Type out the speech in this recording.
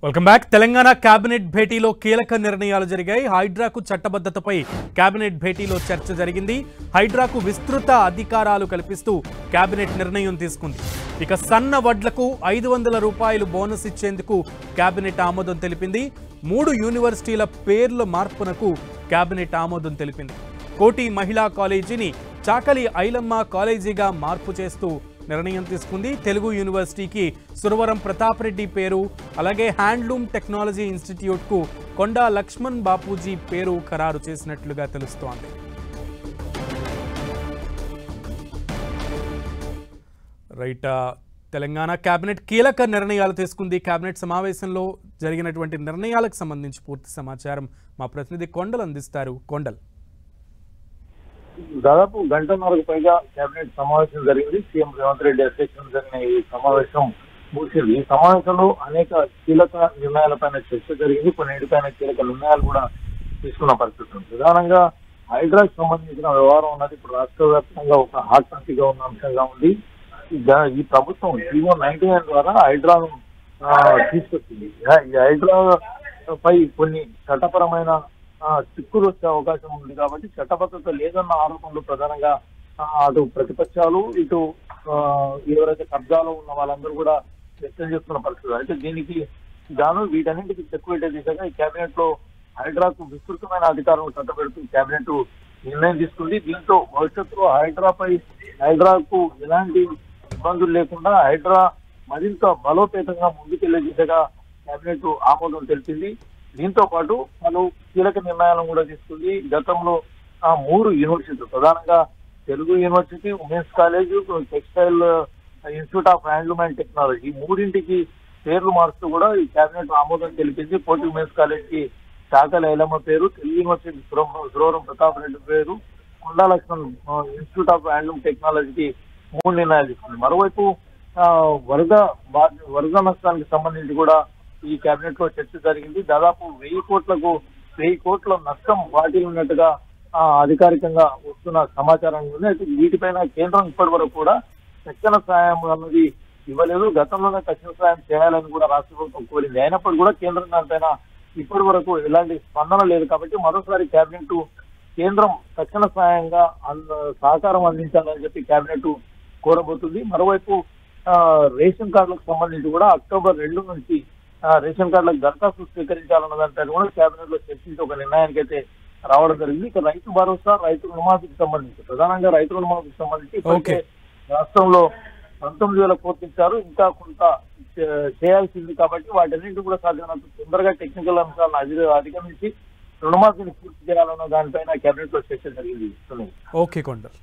Welcome back. Telangana cabinet భేటీలో కీలక నిర్ణయాలు జరిగాయి. హైడ్రాకు చట్టబద్ధతపై కేబినెట్ భేటీలో చర్చ జరిగింది. హైడ్రాకు విస్తృత అధికారాలు కల్పిస్తూ కేబినెట్ నిర్ణయం తీసుకుంది. ఇక సన్న వడ్లకు 500 రూపాయలు బోనస్ ఇచ్చేందుకు కేబినెట్ ఆమోదం తెలిపింది. 3 యూనివర్సిటీల పేర్ల మార్పునకు కేబినెట్ ఆమోదం తెలిపింది. కోటి మహిళా కాలేజీని చాకలి ఐలమ్మ కాలేజీగా మార్పు చేస్తూ నిర్ణయం తీసుకుంది. తెలుగు యూనివర్సిటీకి సురవరం ప్రతాప్ రెడ్డి పేరు, అలాగే హ్యాండ్లూమ్ టెక్నాలజీ ఇన్స్టిట్యూట్కు కొండా లక్ష్మణ్ బాపూజీ పేరు ఖరారు చేసినట్లుగా తెలుస్తోంది. రైట్, తెలంగాణ కేబినెట్ కీలక నిర్ణయాలు తీసుకుంది. కేబినెట్ సమావేశంలో జరిగినటువంటి నిర్ణయాలకు సంబంధించి పూర్తి సమాచారం మా ప్రతినిధి కొండల్ అందిస్తారు. కొండల్, దాదాపు గంటన్నరకు పైగా కేబినెట్ సమావేశం జరిగింది. సీఎం రేవంత్ రెడ్డి అధ్యక్షతన జరిగిన ఈ సమావేశం ముగిసింది. ఈ సమావేశంలో అనేక కీలక నిర్ణయాలపైన చర్చ జరిగింది. కొన్నిటిపైన కీలక నిర్ణయాలు కూడా తీసుకున్న పరిస్థితి ఉంది. ప్రధానంగా హైడ్రాకు సంబంధించిన వ్యవహారం ఉన్నది ఇప్పుడు రాష్ట్ర వ్యాప్తంగా ఒక హాట్ టాపిక్ గా ఉన్న అంశంగా ఉంది. ఈ ప్రభుత్వం జీవో 99 ద్వారా హైడ్రాను తీసుకొచ్చింది. ఈ హైడ్రా పై కొన్ని చట్టపరమైన చిక్కులు వచ్చే అవకాశం ఉంది కాబట్టి చట్టబద్ధత లేదన్న ఆరోపణలు ప్రధానంగా అటు ప్రతిపక్షాలు ఇటు ఎవరైతే కబ్జాలో ఉన్న వాళ్ళందరూ కూడా వ్యక్తం చేస్తున్న పరిస్థితి. అయితే దీనికి గాను వీటన్నింటికి చెక్కు పెట్టే దిశగా ఈ కేబినెట్ లో హైడ్రాకు విస్తృతమైన అధికారం చట్టబెడుతూ కేబినెట్ నిర్ణయం తీసుకుంది. దీంతో భవిష్యత్తులో హైడ్రాకు ఎలాంటి ఇబ్బందులు లేకుండా హైడ్రా మరింత బలోపేతంగా ముందుకెళ్లే దిశగా కేబినెట్ ఆమోదం తెలిపింది. దీంతో పాటు పలు కీలక నిర్ణయాలను కూడా తీసుకుంది. గతంలో 3 యూనివర్సిటీలు, ప్రధానంగా Telugu university, women's college, textile institute of handloom and technology, ఈ 3ంటికి పేర్లు మారుస్తూ కూడా ఈ కేబినెట్ ఆమోదం తెలిపింది. కోటి ఉమెన్స్ కాలేజ్ కి చాకలి ఐలమ్మ పేరు, తెలుగు యూనివర్సిటీ సురవరం ప్రతాప్ రెడ్డి పేరు, కొండా లక్ష్మణ్ ఇన్స్టిట్యూట్ ఆఫ్ హ్యాండ్లూమ్ టెక్నాలజీకి 3 నిర్ణయాలు తీసుకుంది. మరోవైపు వరద నష్టానికి సంబంధించి కూడా ఈ కేబినెట్ లో చర్చ జరిగింది. దాదాపు 1000 కోట్ల నష్టం వాటిల్ ఉన్నట్టుగా అధికారికంగా వస్తున్న సమాచారం ఉంది. అయితే వీటిపైన కేంద్రం ఇప్పటి వరకు కూడా తక్షణ సాయం అన్నది ఇవ్వలేదు. గతంలోనే తక్షణ సాయం చేయాలని కూడా రాష్ట్ర ప్రభుత్వం కోరింది. అయినప్పటికీ కూడా కేంద్రం దానిపైన ఇప్పటి వరకు ఎలాంటి స్పందన లేదు. కాబట్టి మరోసారి కేబినెట్ కేంద్రం తక్షణ సాయంగా సహకారం అందించాలని చెప్పి కేబినెట్ కోరబోతుంది. మరోవైపు రేషన్ కార్డులకు సంబంధించి కూడా అక్టోబర్ 2 నుంచి రేషన్ కార్డులకు దరఖాస్తు స్వీకరించాలన్న దానిపైన కూడా కేబినెట్ లో చర్చించి ఒక నిర్ణయానికి అయితే రావడం జరిగింది. ఇక రైతు భరోసా, రైతు రుణమాఫీకి సంబంధించి, ప్రధానంగా రైతు రుణమాఫీకి సంబంధించి ఇప్పటికే రాష్ట్రంలో 19,000 కోట్లు ఇచ్చారు. ఇంకా కొంత చేయాల్సింది కాబట్టి వాటన్నింటి కూడా సాధ్యమైనంత తొందరగా టెక్నికల్ అంశాలను అధిగమించి రుణమాఫీని పూర్తి చేయాలన్న దానిపైన కేబినెట్ లో చర్చ జరిగింది. ఓకే కొండల్.